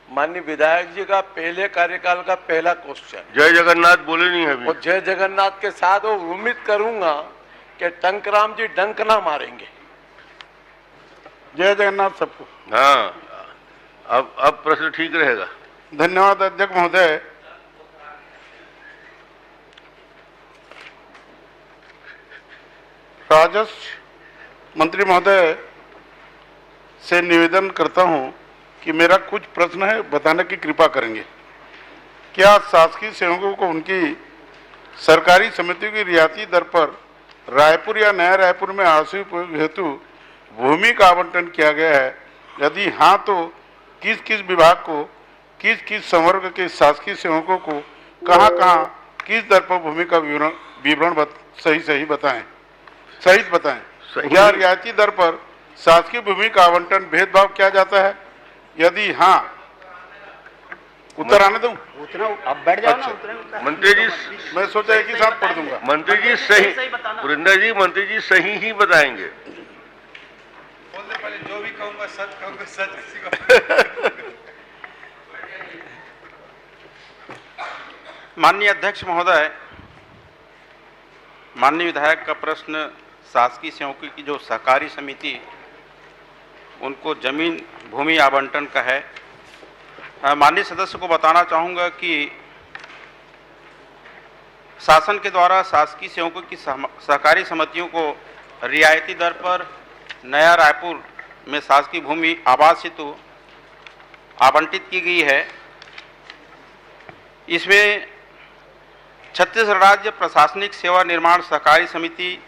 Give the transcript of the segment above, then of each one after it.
माननीय विधायक जी का पहले कार्यकाल का पहला क्वेश्चन। जय जगन्नाथ बोले नहीं अभी। और जय जगन्नाथ के साथ वो उम्मीद करूंगा कि टंकराम जी डंक ना मारेंगे। जय जगन्नाथ सबको। हाँ, अब प्रश्न ठीक रहेगा। धन्यवाद अध्यक्ष महोदय। राजस्व मंत्री महोदय से निवेदन करता हूं कि मेरा कुछ प्रश्न है, बताने की कृपा करेंगे। क्या शासकीय सेवकों को उनकी सरकारी समितियों की रियायती दर पर रायपुर या नया रायपुर में आवासीय उपयोग हेतु भूमि का आवंटन किया गया है? यदि हाँ तो किस किस विभाग को, किस किस संवर्ग के शासकीय सेवकों को कहाँ किस दर पर भूमि का विवरण सही बताएं। क्या रियायती दर पर शासकीय भूमि का आवंटन भेदभाव किया जाता है? यदि हाँ, उत्तर आने दूं? अब बैठ जाओ ना। अच्छा। मंत्री जी, मैं सोचा एक ही साथ पढ़ दूंगा। मंत्री जी सही, वृंदा जी मंत्री जी सही ही बताएंगे। बोलने पहले जो भी कहूंगा सच किसी को। माननीय अध्यक्ष महोदय, माननीय विधायक का प्रश्न शासकीय सेवकों की जो सहकारी समिति उनको जमीन भूमि आवंटन का है। माननीय सदस्य को बताना चाहूँगा कि शासन के द्वारा शासकीय सेवकों की सहकारी समितियों को रियायती दर पर नया रायपुर में शासकीय भूमि आवास हेतु आवंटित की गई है। इसमें छत्तीसगढ़ राज्य प्रशासनिक सेवा निर्माण सहकारी समिति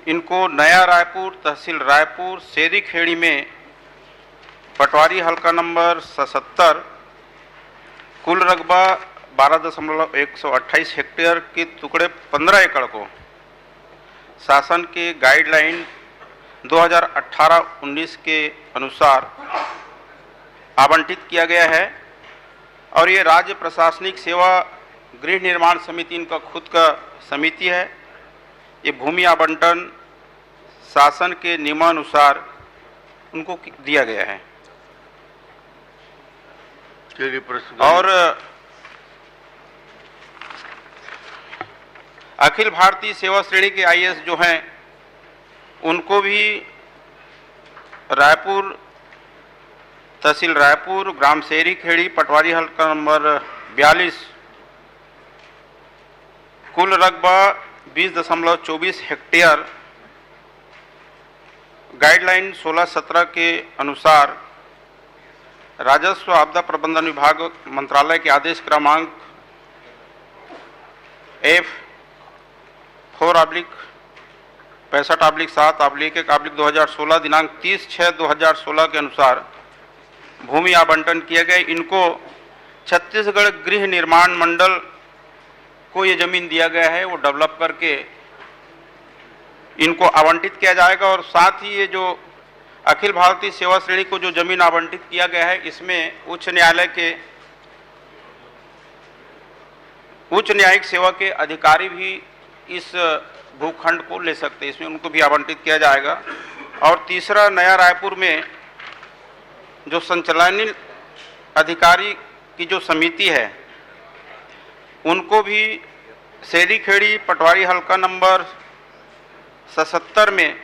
इनको नया रायपुर, तहसील रायपुर, शेरी खेड़ी में पटवारी हल्का नंबर 77, कुल रकबा 12.128 हेक्टेयर के टुकड़े 15 एकड़ को शासन के गाइडलाइन 2018-19 के अनुसार आवंटित किया गया है। और ये राज्य प्रशासनिक सेवा गृह निर्माण समिति इनका खुद का समिति है। ये भूमि आवंटन शासन के नियमानुसार उनको दिया गया है। और अखिल भारतीय सेवा श्रेणी के आईएएस जो हैं उनको भी रायपुर, तहसील रायपुर, ग्राम शेरी खेड़ी, पटवारी हल्का नंबर 42, कुल रकबा 20.24 हेक्टेयर, गाइडलाइन 16-17 के अनुसार राजस्व आपदा प्रबंधन विभाग मंत्रालय के आदेश क्रमांक F4/65/7/1/2016 दिनांक 30/6/2016 के अनुसार भूमि आवंटन किए गए। इनको छत्तीसगढ़ गृह निर्माण मंडल को ये जमीन दिया गया है, वो डेवलप करके इनको आवंटित किया जाएगा। और साथ ही ये जो अखिल भारतीय सेवा श्रेणी को जो जमीन आवंटित किया गया है, इसमें उच्च न्यायालय के उच्च न्यायिक सेवा के अधिकारी भी इस भूखंड को ले सकते हैं, इसमें उनको भी आवंटित किया जाएगा। और तीसरा, नया रायपुर में जो संचालनीय अधिकारी की जो समिति है उनको भी शेरी खेड़ी, पटवारी हल्का नंबर 77 में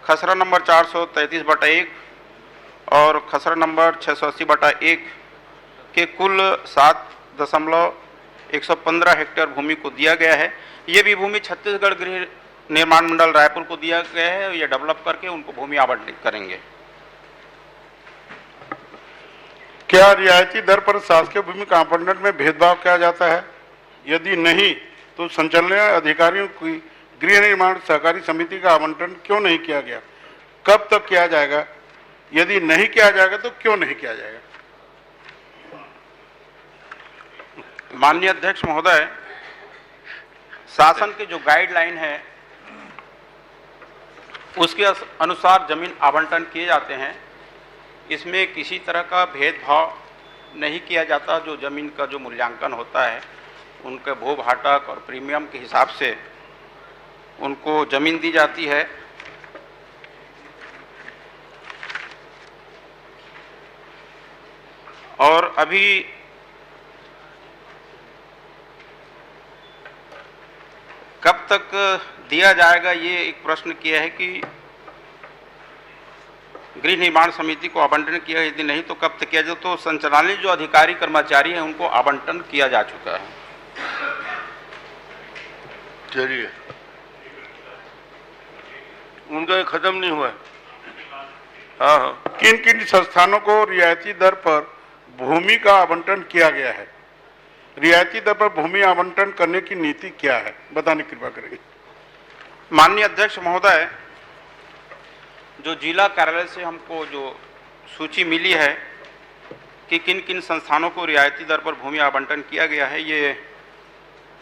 खसरा नंबर 433/1 और खसरा नंबर 680/1 के कुल 7.115 हेक्टेयर भूमि को दिया गया है। ये भी भूमि छत्तीसगढ़ गृह निर्माण मंडल रायपुर को दिया गया है। ये डेवलप करके उनको भूमि आवंटित करेंगे। क्या रियायती दर पर शासकीय भूमि का आवंटन में भेदभाव किया जाता है? यदि नहीं तो संचालनीय अधिकारियों की गृह निर्माण सहकारी समिति का आवंटन क्यों नहीं किया गया? कब तक किया जाएगा? यदि नहीं किया जाएगा तो क्यों नहीं किया जाएगा? माननीय अध्यक्ष महोदय, शासन के जो गाइडलाइन है उसके अनुसार जमीन आवंटन किए जाते हैं। इसमें किसी तरह का भेदभाव नहीं किया जाता। जो जमीन का जो मूल्यांकन होता है उनके भू भाटक और प्रीमियम के हिसाब से उनको जमीन दी जाती है। और अभी कब तक दिया जाएगा, ये एक प्रश्न किया है कि गृह निर्माण समिति को आवंटन किया, यदि नहीं तो कब तक किया जाए। तो संचालनीय जो अधिकारी कर्मचारी हैं उनको आवंटन किया जा चुका है। चलिए, उनका खत्म नहीं हुआ है। हाँ हाँ, किन किन संस्थानों को रियायती दर पर भूमि का आवंटन किया गया है? रियायती दर पर भूमि आवंटन करने की नीति क्या है, बताने की कृपा करेंगे। माननीय अध्यक्ष महोदय, जो जिला कार्यालय से हमको जो सूची मिली है कि किन किन संस्थानों को रियायती दर पर भूमि आवंटन किया गया है, ये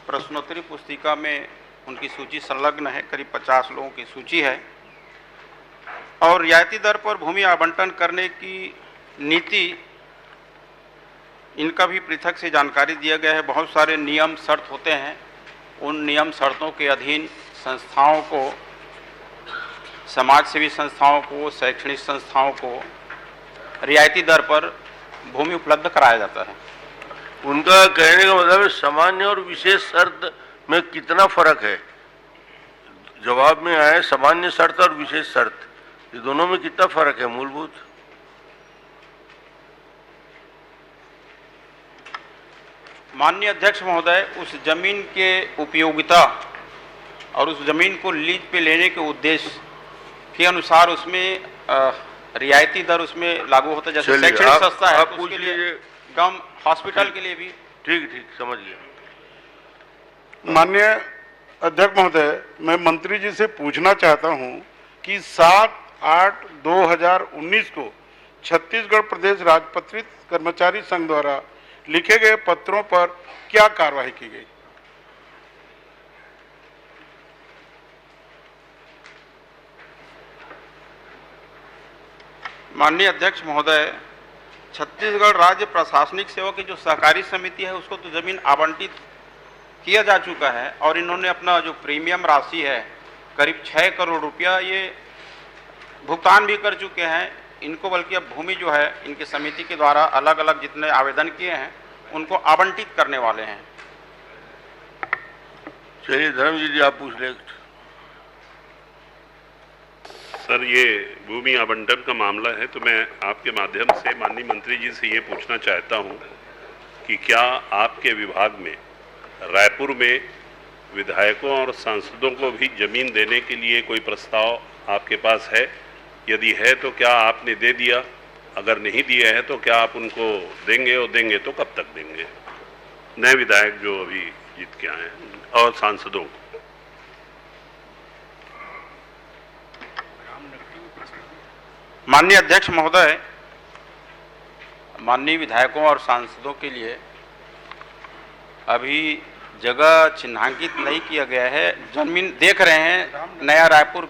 प्रश्नोत्तरी पुस्तिका में उनकी सूची संलग्न है। करीब 50 लोगों की सूची है और रियायती दर पर भूमि आवंटन करने की नीति, इनका भी पृथक से जानकारी दिया गया है। बहुत सारे नियम शर्त होते हैं, उन नियम शर्तों के अधीन संस्थाओं को, समाज सेवी संस्थाओं को, शैक्षणिक संस्थाओं को रियायती दर पर भूमि उपलब्ध कराया जाता है। उनका कहने का मतलब है सामान्य और विशेष शर्त में कितना फर्क है? जवाब में आए सामान्य शर्त और विशेष शर्त, ये दोनों में कितना फर्क है मूलभूत? माननीय अध्यक्ष महोदय, उस जमीन के उपयोगिता और उस जमीन को लीज पे लेने के उद्देश्य के अनुसार उसमें रियायती दर उसमें लागू होता है। जैसे शैक्षणिक संस्था है तो उसके लिए, गम हॉस्पिटल के लिए भी। ठीक ठीक, समझ गया। माननीय अध्यक्ष महोदय, मैं मंत्री जी से पूछना चाहता हूं कि 7/8/2019 को छत्तीसगढ़ प्रदेश राजपत्रित कर्मचारी संघ द्वारा लिखे गए पत्रों पर क्या कार्रवाई की गई? माननीय अध्यक्ष महोदय, छत्तीसगढ़ राज्य प्रशासनिक सेवा की जो सहकारी समिति है उसको तो जमीन आवंटित किया जा चुका है और इन्होंने अपना जो प्रीमियम राशि है करीब 6 करोड़ रुपया ये भुगतान भी कर चुके हैं। इनको बल्कि अब भूमि जो है इनकी समिति के द्वारा अलग अलग जितने आवेदन किए हैं उनको आवंटित करने वाले हैं। चलिए धर्मजीत जी, आप पूछ ले। सर, ये भूमि आवंटन का मामला है तो मैं आपके माध्यम से माननीय मंत्री जी से ये पूछना चाहता हूँ कि क्या आपके विभाग में रायपुर में विधायकों और सांसदों को भी जमीन देने के लिए कोई प्रस्ताव आपके पास है? यदि है तो क्या आपने दे दिया? अगर नहीं दिया है तो क्या आप उनको देंगे, और देंगे तो कब तक देंगे? नए विधायक जो अभी जीत के आए हैं और सांसदों को। माननीय अध्यक्ष महोदय, माननीय विधायकों और सांसदों के लिए अभी जगह चिन्हांकित नहीं किया गया है। जमीन देख रहे हैं नया रायपुर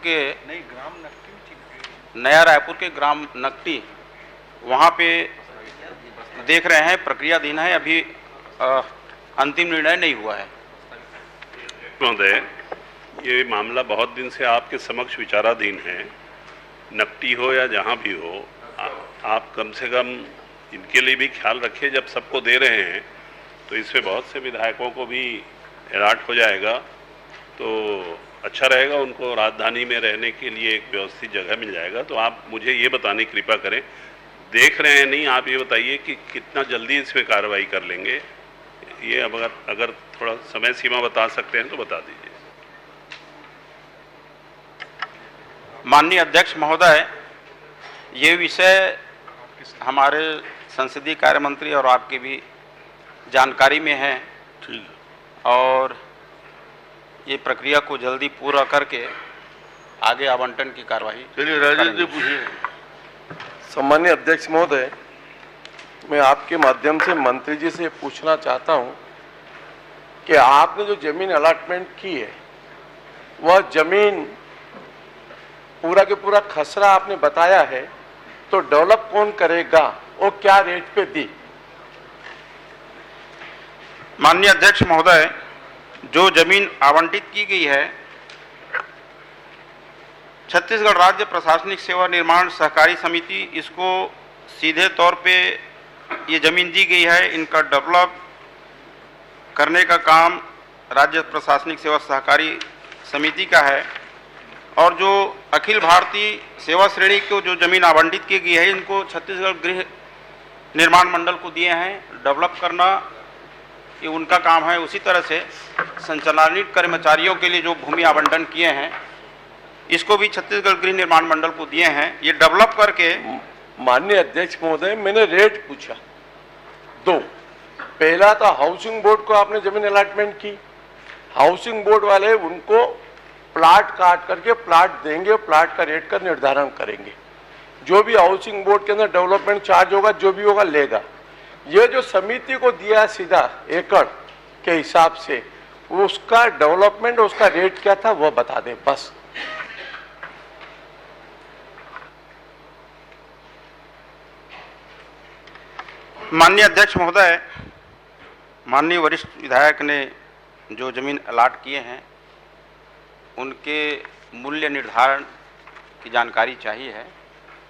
के ग्राम नकटी, वहाँ पे देख रहे हैं, प्रक्रियाधीन है, अभी अंतिम निर्णय नहीं हुआ है। महोदय, ये मामला बहुत दिन से आपके समक्ष विचाराधीन है। नकटी हो या जहाँ भी हो, आप कम से कम इनके लिए भी ख्याल रखिए। जब सबको दे रहे हैं तो इसमें बहुत से विधायकों को भी अलर्ट हो जाएगा तो अच्छा रहेगा, उनको राजधानी में रहने के लिए एक व्यवस्थित जगह मिल जाएगा। तो आप मुझे ये बताने की कृपा करें, देख रहे हैं नहीं, आप ये बताइए कि कितना जल्दी इसमें कार्रवाई कर लेंगे। ये अगर थोड़ा समय सीमा बता सकते हैं तो बता दीजिए। माननीय अध्यक्ष महोदय, ये विषय हमारे संसदीय कार्य मंत्री और आपके भी जानकारी में है। ठीक, और ये प्रक्रिया को जल्दी पूरा करके आगे आवंटन की कार्रवाई। चलिए राजेश जी पूछिए। सम्मानीय अध्यक्ष महोदय, मैं आपके माध्यम से मंत्री जी से पूछना चाहता हूं कि आपने जो जमीन अलॉटमेंट की है वह जमीन पूरा के पूरा खसरा आपने बताया है, तो डेवलप कौन करेगा और क्या रेट पे दी? माननीय अध्यक्ष महोदय, जो जमीन आवंटित की गई है छत्तीसगढ़ राज्य प्रशासनिक सेवा निर्माण सहकारी समिति इसको सीधे तौर पे ये जमीन दी गई है, इनका डेवलप करने का काम राज्य प्रशासनिक सेवा सहकारी समिति का है। और जो अखिल भारतीय सेवा श्रेणी को जो जमीन आवंटित की गई है, इनको छत्तीसगढ़ गृह निर्माण मंडल को दिए हैं। डेवलप करना ये उनका काम है। उसी तरह से संचालनिक कर्मचारियों के लिए जो भूमि आवंटन किए हैं, इसको भी छत्तीसगढ़ गृह निर्माण मंडल को दिए हैं। ये डेवलप करके माननीय अध्यक्ष महोदय, मैंने रेट पूछा दो। पहला तो हाउसिंग बोर्ड को आपने जमीन अलॉटमेंट की, हाउसिंग बोर्ड वाले उनको प्लाट काट करके प्लाट देंगे, प्लाट का रेट का निर्धारण करेंगे। जो भी हाउसिंग बोर्ड के अंदर डेवलपमेंट चार्ज होगा, जो भी होगा लेगा। ये जो समिति को दिया सीधा एकड़ के हिसाब से, उसका डेवलपमेंट, उसका रेट क्या था वो बता दें बस। माननीय अध्यक्ष महोदय, माननीय वरिष्ठ विधायक ने जो जमीन अलॉट किए हैं, उनके मूल्य निर्धारण की जानकारी चाहिए है।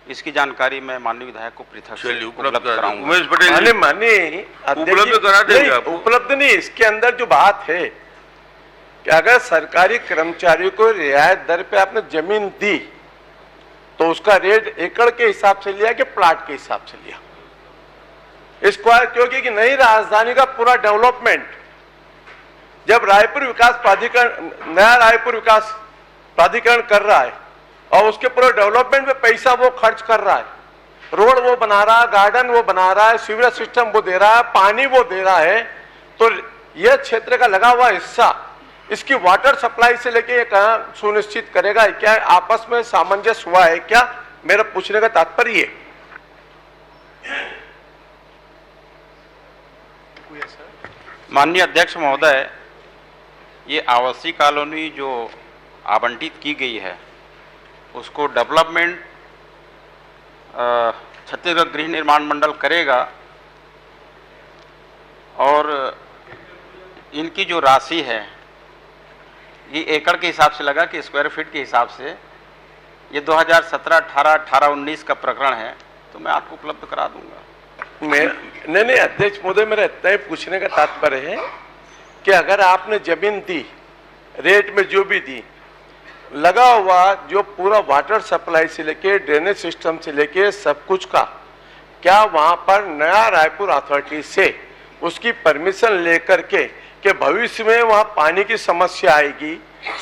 इसकी जानकारी मैं माननीय विधायक को पृथक से चलिए उपलब्ध कराऊंगा। उमेश पटेल जी, माननीय उपलब्ध करा देंगे आप। उपलब्ध नहीं, इसके अंदर जो बात है कि अगर सरकारी कर्मचारी को रियायत दर पे आपने जमीन दी तो उसका रेट एकड़ के हिसाब से लिया कि प्लाट के हिसाब से लिया। स्क्वायर, क्योंकि कि नई राजधानी का पूरा डेवलपमेंट जब रायपुर विकास प्राधिकरण, नया रायपुर विकास प्राधिकरण कर रहा है और उसके पूरे डेवलपमेंट में पैसा वो खर्च कर रहा है, रोड वो बना रहा है, गार्डन वो बना रहा है, सीवरेज सिस्टम वो दे रहा है, पानी वो दे रहा है, तो यह क्षेत्र का लगा हुआ हिस्सा इसकी वाटर सप्लाई से लेके ये कहां सुनिश्चित करेगा? क्या आपस में सामंजस्य हुआ है क्या? मेरा पूछने का तात्पर्य है। माननीय अध्यक्ष महोदय, ये आवासीय कॉलोनी जो आवंटित की गई है, उसको डेवलपमेंट छत्तीसगढ़ गृह निर्माण मंडल करेगा। और इनकी जो राशि है, ये एकड़ के हिसाब से लगा कि स्क्वायर फीट के हिसाब से। ये 2017, 18, 18-19 का प्रकरण है, तो मैं आपको उपलब्ध करा दूंगा। नहीं अध्यक्ष महोदय, मेरा इतना ही पूछने का तात्पर्य है कि अगर आपने जमीन दी, रेट में जो भी दी, लगा हुआ जो पूरा वाटर सप्लाई से लेके ड्रेनेज सिस्टम से लेके सब कुछ का, क्या वहां पर नया रायपुर अथॉरिटी से उसकी परमिशन लेकर के कि भविष्य में वहां पानी की समस्या आएगी,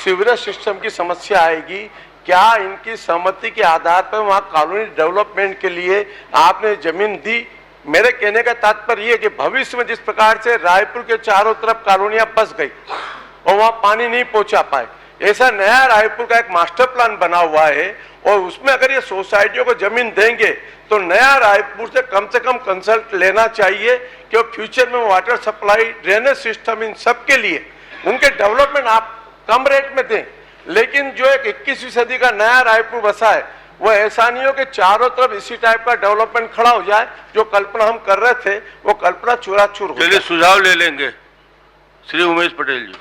सीवरेज सिस्टम की समस्या आएगी, क्या इनकी सहमति के आधार पर वहां कॉलोनी डेवलपमेंट के लिए आपने जमीन दी? मेरे कहने का तात्पर्य ये कि भविष्य में जिस प्रकार से रायपुर के चारों तरफ कॉलोनियां बस गई और वहां पानी नहीं पहुंचा पाए, ऐसा नया रायपुर का एक मास्टर प्लान बना हुआ है और उसमें अगर ये सोसाइटियों को जमीन देंगे तो नया रायपुर से कम कंसल्ट लेना चाहिए कि फ्यूचर में वाटर सप्लाई, ड्रेनेज सिस्टम, इन सब के लिए उनके डेवलपमेंट आप कम रेट में दें। लेकिन जो एक 21वीं सदी का नया रायपुर बसा है, वो ऐसा नहीं हो कि चारों तरफ इसी टाइप का डेवलपमेंट खड़ा हो जाए। जो कल्पना हम कर रहे थे वो कल्पना चूराचूर हो जाए। चलिए सुझाव ले लेंगे श्री उमेश पटेल जी।